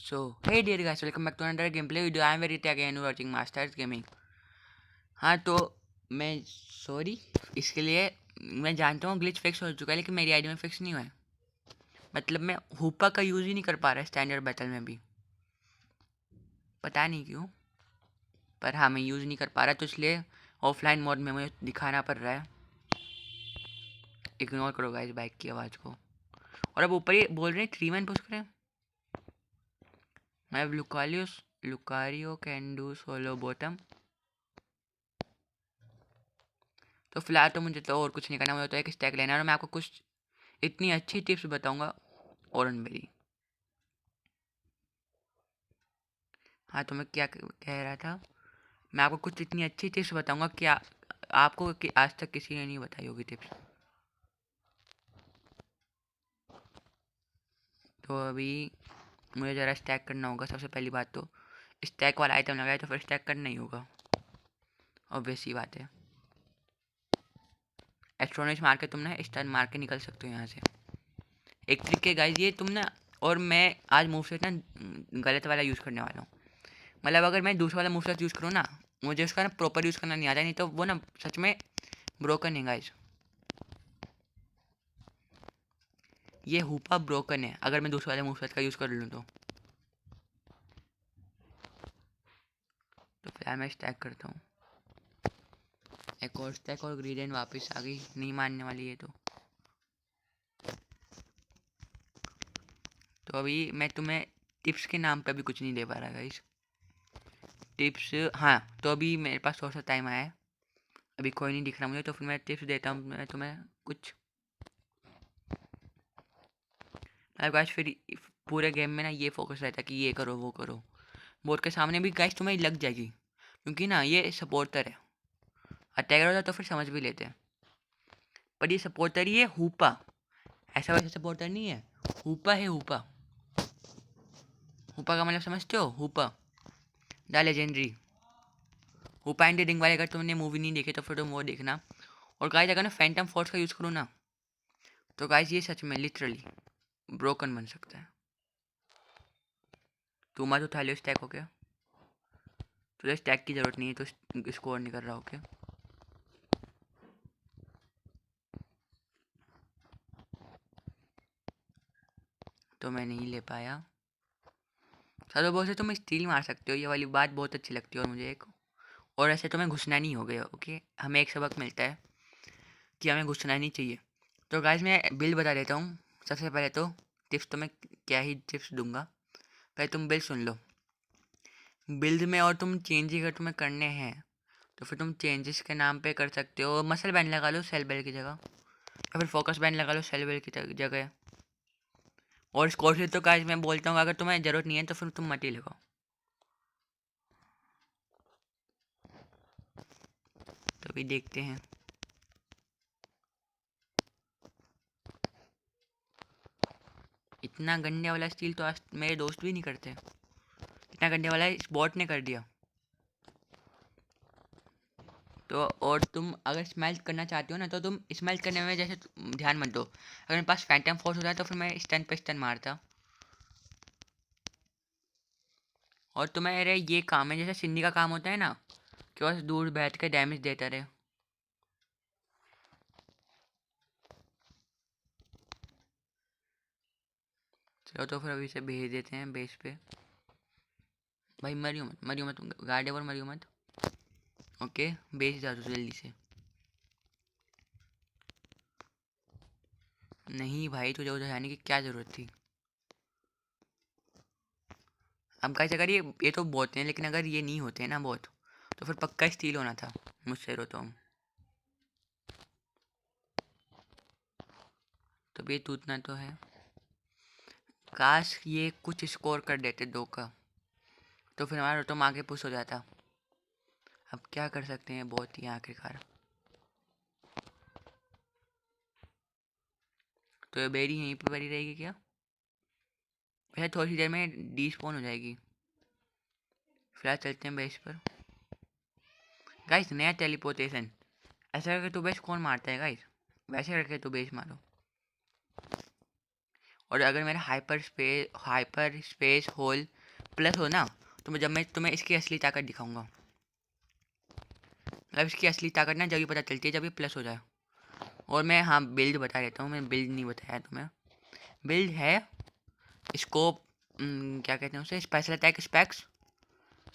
So, hey dear guys, welcome back to another gameplay video. I am very again watching Masters Gaming. हाँ तो मैं sorry इसके लिए मैं जानता हूँ ग्लिच फिक्स हो चुका है, लेकिन मेरी आईडी में फिक्स नहीं हुआ है। मतलब मैं हुपा का यूज़ ही नहीं कर पा रहा स्टैंडर्ड बैटल में भी, पता नहीं क्यों, पर हाँ मैं यूज़ नहीं कर पा रहा, तो इसलिए ऑफलाइन मोड में मुझे दिखाना पड़ रहा है। इग्नोर करो गाइस बाइक की आवाज़ को। और अब ऊपर ही बोल रहे हैं 3 मैन पुश करें। मैं Lucario can do solo bottom. तो फिलहाल तो मुझे तो और कुछ नहीं करना, मुझे तो एक स्टैक लेना है और मैं आपको कुछ इतनी अच्छी टिप्स बताऊंगा ओरन मेरी। हाँ तो मैं क्या कह रहा था, मैं आपको कुछ इतनी अच्छी टिप्स बताऊंगा कि आपको कि आज तक किसी ने नहीं बताई होगी टिप्स। तो अभी मुझे ज़रा स्टैक करना होगा। सबसे पहली बात तो स्टैक वाला आइटम लगाए तो फिर स्टैक करना ही होगा, ऑब्वियस ही बात है। एस्ट्रोनिश मार के तुम ना स्टन मार के निकल सकते हो यहाँ से। एक ट्रिक है गाइस ये तुम ना, और मैं आज मूव सेट ना गलत वाला यूज़ करने वाला हूँ। मतलब अगर मैं दूसरा वाला मूव सेट यूज़ करूँ ना, मुझे उसका ना प्रॉपर यूज़ करना नहीं आता, नहीं तो वो ना सच में ब्रोकन है गाइस। ये हुपा ब्रोकन है अगर मैं दूसरे वाले मूव सेट का यूज़ कर लूँ तो फिलहाल मैं स्टैक करता हूँ। एक और स्टैक और ग्रेडियंट वापस आ गई, नहीं मानने वाली है तो अभी मैं तुम्हें टिप्स के नाम पे भी कुछ नहीं दे पा रहा गाइस। टिप्स हाँ, तो अभी मेरे पास थोड़ा सा टाइम आया है, अभी कोई नहीं दिख रहा मुझे, तो फिर मैं टिप्स देता हूँ मैं तुम्हें कुछ। गाइस फिर पूरे गेम में ना ये फोकस रहता है कि ये करो वो करो। बोर्ड के सामने भी गाइस तुम्हें लग जाएगी, क्योंकि ना ये सपोर्टर है। अटैकर होता तो फिर समझ भी लेते हैं, पर ये सपोर्टर ही है हुपा, ऐसा वैसा सपोर्टर नहीं है। हुपा है हुपा। हुपा का मतलब समझते हो? हुपा द लेजेंडरी। हुपा एंड रिंग वाले अगर तुमने मूवी नहीं देखी तो फिर तुम वो देखना। और गाइस अगर ना फैंटम फोर्स का यूज़ करूँ ना, तो गाइस ये सच में लिटरली ब्रोकन बन सकता है। तुम्हारा तो थालियो स्टैक हो गया, तुझे स्टैक की ज़रूरत नहीं है तो स्कोर नहीं कर रहा हो क्या? तो मैं नहीं ले पाया। चलो बहुत से तुम स्टील मार सकते हो, ये वाली बात बहुत अच्छी लगती है और मुझे एक। और ऐसे तुम्हें घुसना नहीं हो गया, ओके? हमें एक सबक मिलता है कि हमें घुसना नहीं चाहिए। तो गाइस मैं बिल बता देता हूँ। सबसे पहले तो टिप्स तो मैं क्या ही टिप्स दूंगा, पहले तुम बिल सुन लो। बिल्ड में और तुम चेंज अगर तुम्हें करने हैं तो फिर तुम चेंजेस के नाम पे कर सकते हो। मसल बैंड लगा लो सेल बेल की जगह, या फिर फोकस बैंड लगा लो सेल बेल की जगह। और स्कोर से तो गाइस मैं बोलता हूँ अगर तुम्हें ज़रूरत नहीं है तो फिर तुम मत ही लगाओ। तो अभी देखते हैं। इतना गंदे वाला स्टील तो आज मेरे दोस्त भी नहीं करते, इतना गंदे वाला इस बॉट ने कर दिया। तो और तुम अगर स्मेल्ट करना चाहते हो ना, तो तुम स्मेल्ट करने में जैसे ध्यान मत दो। अगर मेरे पास फैंटम फोर्स होता है तो फिर मैं स्टन पे स्टन मारता। और तुम्हारे ये काम है जैसे सिंधी का काम होता है ना, कि बस दूर बैठ के डैमेज देता रहे। चलो तो फिर अभी से भेज देते हैं बेस पे। भाई मरियो मत गार्ड और मरियो मत। ओके बेस जा दो जल्दी से। नहीं भाई तुझे उधर जाने की क्या ज़रूरत थी? अब गाइस अगर ये तो बहुत हैं, लेकिन अगर ये नहीं होते ना बहुत, तो फिर पक्का स्टील होना था मुझसे रो तो हम। तो ये टूटना तो है। काश ये कुछ स्कोर कर देते 2 का, तो फिर हमारा रोटोम आगे पुश हो जाता। अब क्या कर सकते हैं बहुत ही आखिरकार। तो ये बेरी यहीं पर बड़ी रहेगी क्या? वैसे थोड़ी देर में डी स्पॉन हो जाएगी। फिलहाल चलते हैं बेस पर। गाइस नया टेलीपोर्टेशन, ऐसा करके तो बेस कौन मारता है गाइस? वैसे करके तो बेस मारो। और अगर मेरा हाइपर स्पेस होल प्लस हो ना, तो जब मैं तुम्हें इसकी असली ताकत दिखाऊंगा। मतलब इसकी असली ताकत ना जब भी पता चलती है जब ये प्लस हो जाए। और मैं हाँ बिल्ड बता देता हूँ, मैं बिल्ड नहीं बताया तुम्हें। बिल्ड है स्कोप, क्या कहते हैं उसे, स्पेशल अटैक स्पेक्स,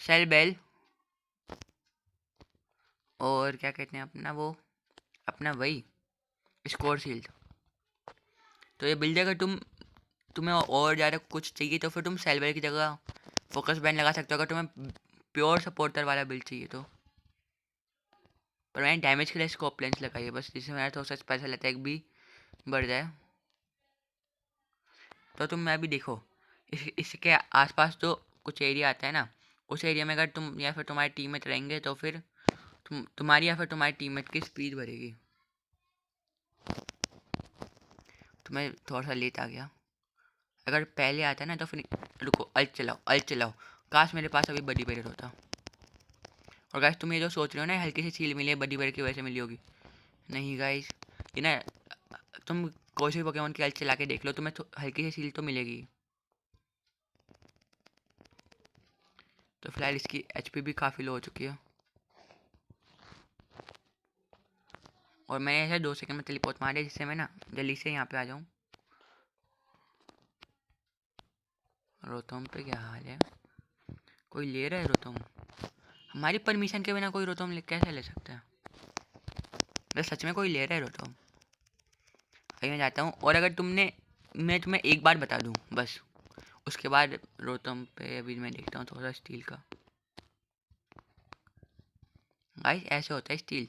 सेल बेल, और क्या कहते हैं अपना वो, अपना वही स्कोर शील्ड। तो ये बिल्ड अगर तुम्हें और ज़्यादा कुछ चाहिए तो फिर तुम सेल बेल की जगह फोकस बैंड लगा सकते हो, अगर तुम्हें प्योर सपोर्टर वाला बिल्ड चाहिए तो। पर मैंने डैमेज के लिए स्कोप लेंस लगाई है बस, जिससे मेरा थोड़ा सा स्पेशल अटैक भी बढ़ जाए। तो तुम मैं भी देखो, इसके आसपास जो कुछ एरिया आता है ना, उस एरिया में अगर तुम या फिर तुम्हारे टीममेट रहेंगे तो फिर तुम्हारी या फिर तुम्हारे टीममेट की स्पीड बढ़ेगी। तुम्हें थोड़ा सा लेट आ गया, अगर पहले आता ना तो फिर रुको, अल्ट चलाओ। काश मेरे पास अभी बडी बैरियर होता। और गाइस तुम ये जो सोच रहे हो ना हल्की सी सील मिली है बडी बैरियर की वजह से मिली होगी, नहीं गाइस, ये ना तुम कोई भी पोकेमॉन की अल्ट चला के देख लो, तुम्हें हल्की सी सील तो मिलेगी। तो फिलहाल इसकी एचपी भी काफ़ी लो हो चुकी है, और मैंने ऐसे 2 सेकंड में टेलीपोर्ट मार दिया जिससे मैं ना जल्दी से यहाँ पे आ जाऊँ। रोतोम पे क्या हाल है? कोई ले रहा है रोतोम? हमारी परमिशन के बिना कोई रोतोम कैसे ले सकता है? बस सच में कोई ले रहा है रोतोम? अभी मैं जाता हूँ, और अगर मैं तुम्हें एक बार बता दूँ बस, उसके बाद रोतोम पे अभी मैं देखता हूँ थोड़ा सा स्टील का। गाइस ऐसे होता है स्टील,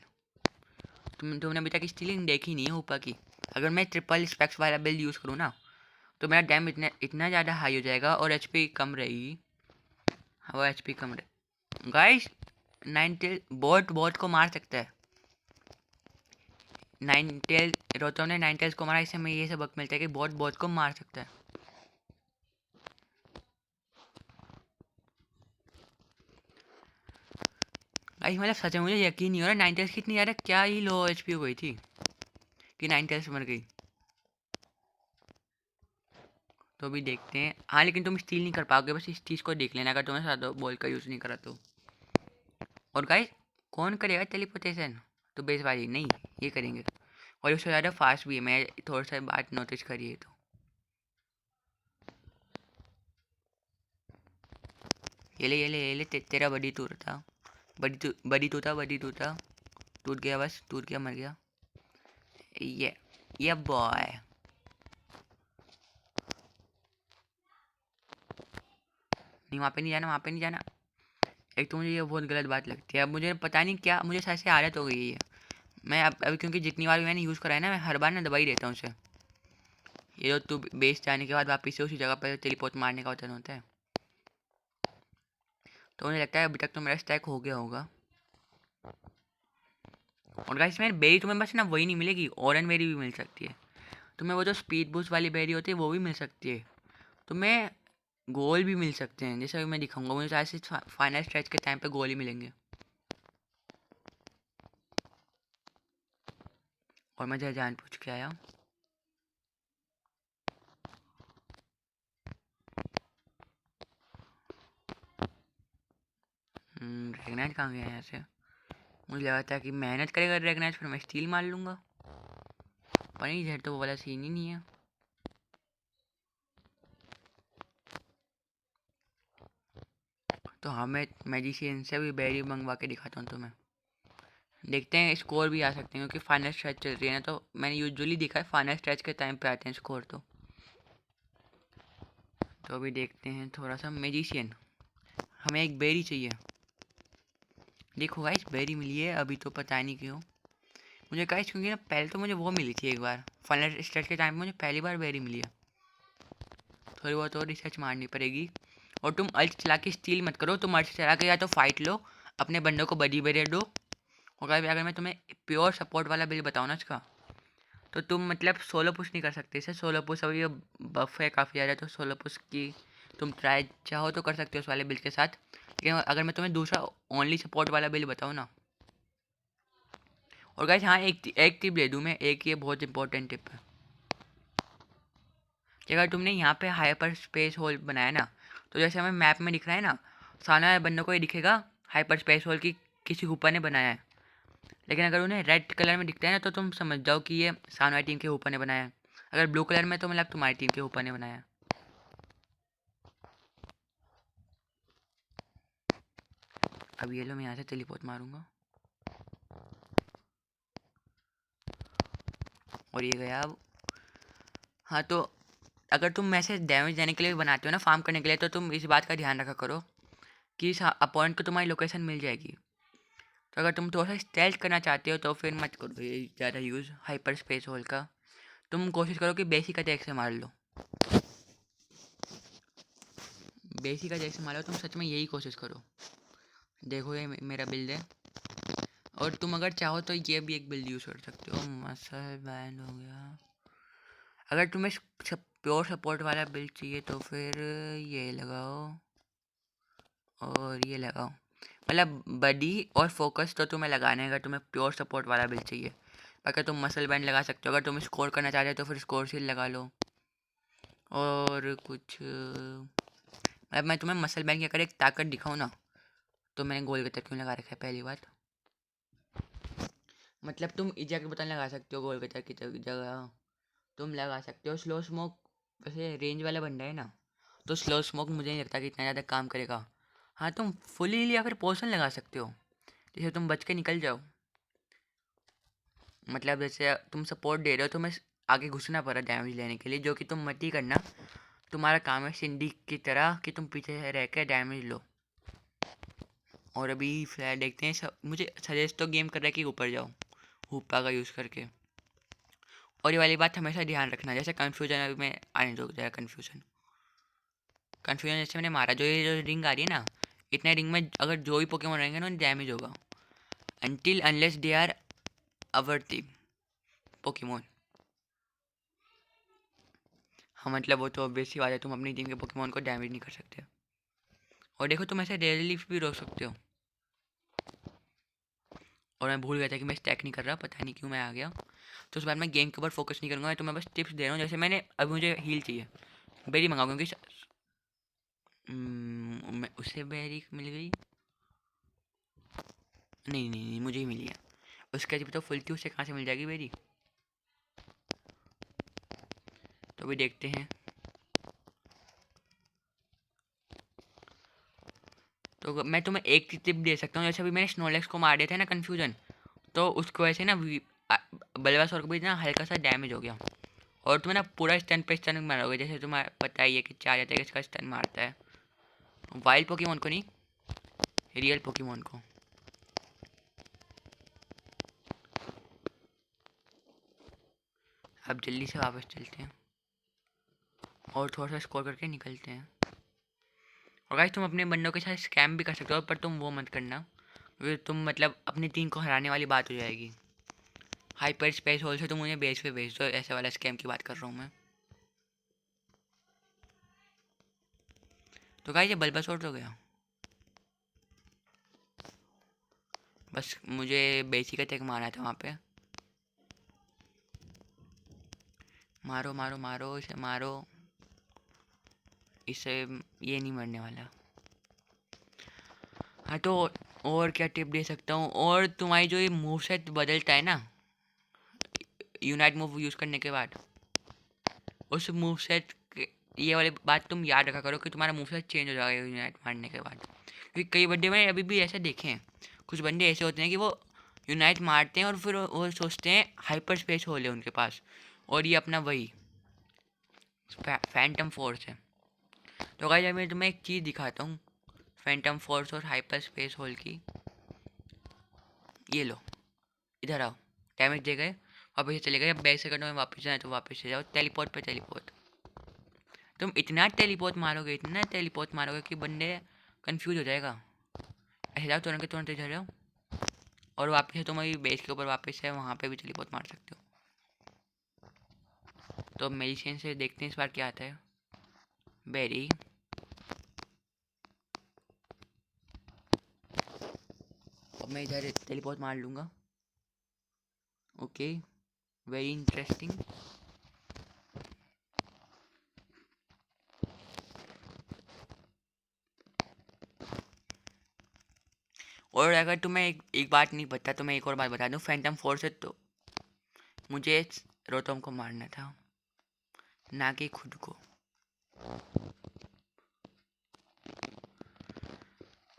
तुमने अभी तक स्टीलिंग देखी नहीं है ऊपर की। अगर मैं ट्रिपल स्पेक्स वाला बिल्ड यूज़ करूँ ना, तो मेरा डैम इतना ज़्यादा हाई हो जाएगा और एचपी कम रहेगी। हाँ वो एचपी कम रहे गाइस। नाइन टेल बोट को मार सकता है। नाइन टेल रोतो ने नाइन टेल्स को मारा, इससे हमें ये सबक मिलता है कि बोट को मार सकता है। गाइस मतलब सच में मुझे यकीन नहीं हो रहा नाइन टेल्स कितनी ज़्यादा क्या ही लो एचपी हो गई थी कि नाइन टेल्स मर गई। तो भी देखते हैं। हाँ लेकिन तुम स्टील नहीं कर पाओगे, बस इस चीज़ को देख लेना अगर तुम्हें सादो बॉल का यूज़ नहीं करा तो। और गाइस कौन करेगा टेलीपोर्टेशन? तो बेस वाली नहीं, ये करेंगे, और उससे ज़्यादा फास्ट भी है। मैं थोड़ा सा बात नोटिस करिए तो ये ले तेरा बड़ी टूर था, बड़ी टूटा टूट गया, बस टूट गया, मर गया। ये बॉय नहीं, वहाँ पे नहीं जाना, वहाँ पे नहीं जाना। एक तो मुझे ये बहुत गलत बात लगती है, अब मुझे पता नहीं क्या, मुझे शायद से आदत हो गई है। मैं अब अभी क्योंकि जितनी बार मैंने यूज़ करा है ना, मैं हर बार ना दबा ही देता हूँ उसे। ये तो बेस जाने के बाद वापस से उसी जगह पर टेलीपोर्ट मारने का वचन होता है। तो मुझे लगता है अभी तक तो मेरा स्टैक हो गया होगा। और गाइस मैं बेरी तुम्हें बस ना वही नहीं मिलेगी, ऑरेंज बेरी भी मिल सकती है तुम्हें, वो जो स्पीड बूस्ट वाली बेरी होती है वो भी मिल सकती है तुम्हें, गोल भी मिल सकते हैं, जैसे अभी मैं दिखाऊंगा। मुझे शायद से फाइनल स्ट्रेच के टाइम पे गोल ही मिलेंगे। और मैं जान पूछ के आया। ड्रैगनाइट कहाँ गया यहाँ से? मुझे लगा था कि मेहनत करेगा ड्रैगनाइट फिर मैं स्टील मार लूँगा, पर नहीं, इधर तो वो वाला सीन ही नहीं है। तो हाँ मैं मैजिशियन से भी बैरी मंगवा के दिखाता हूँ तुम्हें, देखते हैं स्कोर भी आ सकते हैं क्योंकि फाइनल स्ट्रेच चल रही है ना, तो मैंने यूजुअली देखा है फाइनल स्ट्रेच के टाइम पे आते हैं स्कोर। तो अभी देखते हैं थोड़ा सा मैजिशियन। हमें एक बेरी चाहिए, देखो गाइस बेरी मिली है अभी, तो पता नहीं क्यों मुझे गाइस, क्योंकि ना पहले तो मुझे वो मिली थी एक बार फाइनल स्ट्रेच के टाइम पे, मुझे पहली बार बेरी मिली है। थोड़ी बहुत और रिसर्च मारनी पड़ेगी। और तुम अल्ट चला के स्टील मत करो, तुम अल्ट चला के या तो फाइट लो, अपने बंदों को बड़ी बेरियर दो। और अगर मैं तुम्हें प्योर सपोर्ट वाला बिल बताऊँ ना इसका, तो तुम मतलब सोलो पुश नहीं कर सकते इसे। सोलो पुश अभी ये बफ है काफ़ी ज़्यादा, तो सोलो पुश की तुम ट्राई चाहो तो कर सकते हो उस वाले बिल के साथ। लेकिन अगर मैं तुम्हें दूसरा ओनली सपोर्ट वाला बिल बताऊँ ना, और गाइस हाँ एक टिप दे दूँ मैं, एक ये बहुत इंपॉर्टेंट टिप है। कि अगर तुमने यहाँ पे हाइपर स्पेस होल बनाया ना, तो जैसे हमें मैप में दिख रहा है ना, सामने वाले बंदे को ये दिखेगा हाइपर स्पेस होल की किसी ऊपर ने बनाया है। लेकिन अगर उन्हें रेड कलर में दिखता है ना, तो तुम समझ जाओ कि ये सामने वाली टीम के ऊपर ने बनाया है। अगर ब्लू कलर में तो मतलब तुम्हारी टीम के ऊपर ने बनाया है। अब ये लो, मैं यहाँ से टेलीपोर्ट मारूंगा और ये गया अब। हाँ, तो अगर तुम मैसेज डैमेज देने के लिए बनाते हो ना, फार्म करने के लिए, तो तुम इस बात का ध्यान रखा करो कि इस अपॉइंट को तुम्हारी लोकेशन मिल जाएगी। तो अगर तुम थोड़ा सा स्टेल्थ करना चाहते हो तो फिर मत करो ये ज़्यादा यूज़ हाइपर स्पेस होल का। तुम कोशिश करो कि बेसिक अटैक से मार लो। बेसिक अटैक से मारो, तुम सच में यही कोशिश करो। देखो ये मेरा बिल्ड है, और तुम अगर चाहो तो ये भी एक बिल्ड यूज़ कर सकते हो। मसल बैंड हो गया। अगर तुम्हें प्योर सपोर्ट वाला बिल्ड चाहिए तो फिर ये लगाओ और ये लगाओ। मतलब बडी और फोकस तो तुम्हें लगाने है अगर तुम्हें प्योर सपोर्ट वाला बिल्ड चाहिए। बाकी तुम मसल बैंड लगा सकते हो। अगर तुम स्कोर करना चाहते हो तो फिर स्कोर शील्ड लगा लो। और कुछ अब मैं तुम्हें मसल बैंड की अगर एक ताकत दिखाऊँ ना, तो मैंने गोल गटर क्यों लगा रखा है पहली बात। मतलब तुम इजा के बटन लगा सकते हो गोल गटर की जगह। तुम लगा सकते हो स्लो स्मोक। वैसे रेंज वाला बंदा है ना, तो स्लो स्मोक मुझे नहीं लगता कि इतना ज़्यादा काम करेगा। हाँ, तुम फुली या फिर पोर्शन लगा सकते हो, जैसे तुम बच के निकल जाओ। मतलब जैसे तुम सपोर्ट दे रहे हो तो मैं आगे घुसना पड़ा डैमेज लेने के लिए, जो कि तुम मत ही करना। तुम्हारा काम है सिंडी की तरह कि तुम पीछे रह के डैमेज लो। और अभी फिलहाल देखते हैं, सब मुझे सजेस्ट तो गेम कर रहा है कि ऊपर जाओ हुप्पा का यूज़ करके। और ये वाली बात हमेशा ध्यान रखना, जैसे कन्फ्यूजन अभी मैं आने दो जरा। कन्फ्यूजन कन्फ्यूजन जैसे मैंने मारा, जो ये जो रिंग आ रही है ना, इतने रिंग में अगर जो भी पोकेमोन रहेंगे ना उन्हें डैमेज होगा, until unless they are our team Pokemon. हाँ, मतलब वो तो ऑब्वियस सी बात है, तुम अपनी टीम के पोकेमोन को डैमेज नहीं कर सकते। और देखो, तुम ऐसे डेली लीफ भी रोक सकते हो। और मैं भूल गया था कि मैं स्टैक नहीं कर रहा, पता नहीं क्यों मैं आ गया। तो उस बार मैं गेम के ऊपर फोकस नहीं करूँगा, तो मैं बस टिप्स दे रहा हूँ। जैसे मैंने अब मुझे हील चाहिए, बेरी मंगाऊँ क्योंकि मैं उससे बेरी मिल गई। नहीं नहीं नहीं, मुझे ही मिली है। उसके जब तो फुल थी, उससे कहाँ से मिल जाएगी बेरी। तो अभी देखते हैं। तो मैं तुम्हें एक टिप दे सकता हूँ, जैसे अभी मैंने स्नोलेक्स को मार दिया था ना कन्फ्यूजन, तो उसको वैसे ना बलवासोर को भी ना हल्का सा डैमेज हो गया। और तुम्हें ना पूरा स्टन पे स्टन मारोगे, जैसे तुम्हें पता ही है कि 4 जाता है इसका स्टन मारता है। वाइल्ड पोकेमोन को नहीं, रियल पोकेमोन को। अब जल्दी से वापस चलते हैं और थोड़ा सा स्कोर करके निकलते हैं। और गाइस, तुम अपने बंदों के साथ स्कैम भी कर सकते हो, पर तुम वो मत करना, क्योंकि तुम मतलब अपनी टीम को हराने वाली बात हो जाएगी। हाइपर स्पेस होल से तुम उन्हें बेस पे भेज दो, ऐसे वाला स्कैम की बात कर रहा हूँ मैं। तो गाइस, ये बल्बासोर हो गया। बस मुझे बेसिक अटैक मारना था वहाँ पे। मारो मारो मारो, इसे मारो। इससे ये नहीं मरने वाला। हाँ, तो और क्या टिप दे सकता हूँ, और तुम्हारी जो ये मूव सेट बदलता है ना यूनाइट मूव यूज़ करने के बाद, उस मूव सेट ये वाली बात तुम याद रखा करो कि तुम्हारा मूव सेट चेंज हो जाएगा यूनाइट मारने के बाद। क्योंकि कई बंदे मैंने अभी भी ऐसे देखे हैं, कुछ बंदे ऐसे होते हैं कि वो यूनाइट मारते हैं और फिर वो सोचते हैं हाइपर स्पेस हो ले उनके पास, और ये अपना वही फैंटम फोर्स है। तो गाइस, मैं तुम्हें एक चीज़ दिखाता हूँ फैंटम फोर्स और हाइपर स्पेस होल की। ये लो, इधर आओ। डैमेज दे गए, वापस से चले गए। अब बैक सेकंड में वापस जाए तो वापस से जाओ। टेलीपोर्ट पे टेलीपोर्ट। तुम इतना टेलीपोर्ट मारोगे कि बंदे कंफ्यूज हो जाएगा। ऐसे जाओ, तुरंत के तुरंत इधर जाओ, और वापस से तुम अभी बेस के ऊपर वापस से वहाँ पे भी टेलीपोर्ट मार सकते हो। तो मेडिसिन से देखते हैं इस बार क्या आता है। बेरी, अब मैं इधर टेलीपोर्ट मार लूँगा। Okay, very interesting. और अगर तुम्हें एक बात नहीं पता तो मैं एक और बात बता दूँ, फैंटम फोर्स है तो मुझे रोतोम को मारना था, ना कि खुद को।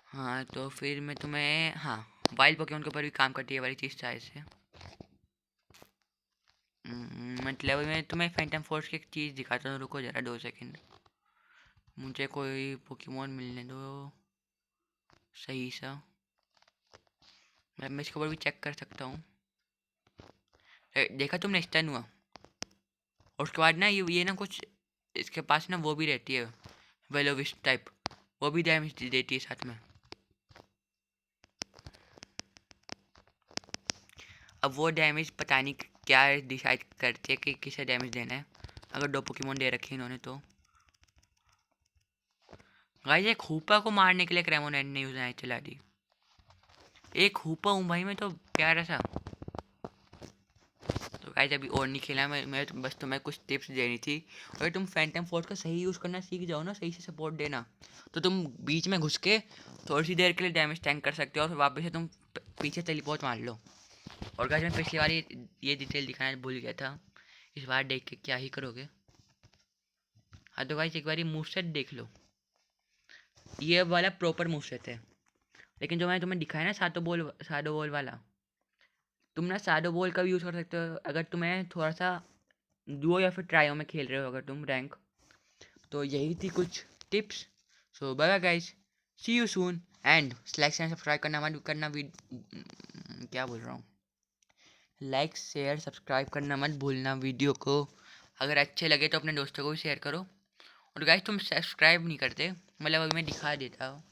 हाँ तो फिर मैं तुम्हें, हाँ, वाइल्ड पोकेमोन के ऊपर भी काम करती है वाली चीज़ चाहिए से। मतलब मैं तुम्हें फैंटम फोर्स की एक चीज़ दिखाता हूँ, रुको जरा 2 सेकंड, मुझे कोई पोकेमोन मिलने दो सही सा। मैं इसके ऊपर भी चेक कर सकता हूँ। देखा तुमने, स्टन हुआ, और उसके बाद ना ये ना कुछ इसके पास ना वो भी रहती है, वेलोविश टाइप, वो भी डैमेज देती है साथ में। अब वो डैमेज पता नहीं क्या डिसाइड करते हैं कि किसे डैमेज देना है, अगर 2 पोकेमोन दे रखे इन्होंने तो। गाइस एक हुपा को मारने के लिए क्रेमोनेट ने यूज चला दी। एक हुपा हूँ भाई मैं तो, प्यारा सा। तो गाइस अभी और नहीं खेला मैं तो बस तुम्हें कुछ टिप्स देनी थी। अगर तुम फैंटम फोर्स का सही यूज़ करना सीख जाओ ना, सही से सपोर्ट देना, तो तुम बीच में घुस के थोड़ी सी देर के लिए डैमेज टैंक कर सकते हो, और फिर वापस से तुम पीछे टेलीपोर्ट मार लो। और गाइस मैं पिछली बार ये डिटेल दिखाना भूल गया था, इस बार देख के क्या ही करोगे। हाँ तो गाइस एक बार ये मूवसेट देख लो, ये वाला प्रॉपर मूवसेट है, लेकिन जो मैंने तुम्हें दिखाया ना सादो बॉल वाला, तुम ना सादो बॉल का भी यूज़ कर सकते हो अगर तुम्हें थोड़ा सा डुओ या फिर ट्रायो में खेल रहे हो अगर तुम रैंक। तो यही थी कुछ tips. So bye bye guys, see you soon, and like share subscribe करना मत करना, क्या बोल रहा हूँ, लाइक शेयर सब्सक्राइब करना मत भूलना वीडियो को। अगर अच्छे लगे तो अपने दोस्तों को भी शेयर करो। और गाइस तुम सब्सक्राइब नहीं करते, मतलब अभी मैं दिखा देता हूँ,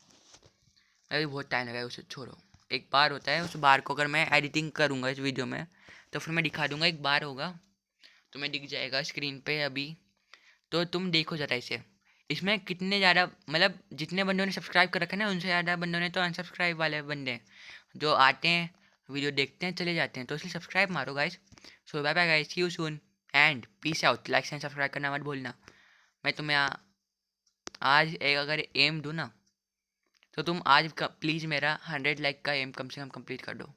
अभी बहुत टाइम लगा है, उसे छोड़ो। एक बार होता है, उस बार को अगर मैं एडिटिंग करूँगा इस वीडियो में तो फिर मैं दिखा दूँगा, एक बार होगा तुम्हें दिख जाएगा स्क्रीन पे अभी। तो तुम देखो ज़रा इसे, इसमें कितने ज़्यादा, मतलब जितने बंदों ने सब्सक्राइब कर रखा है ना, उनसे ज़्यादा बंदों ने तो अनसब्सक्राइब वाले बंदे हैं, जो आते हैं वीडियो देखते हैं चले जाते हैं। तो इसलिए सब्सक्राइब मारो guys. So bye bye guys, see you soon and peace out. Like and subscribe करना मत भूलना। मैं तुम्हें आज एक अगर एम दूँ ना, तो तुम आज प्लीज़ मेरा 100 लाइक का एम कम से कम कंप्लीट कर दो।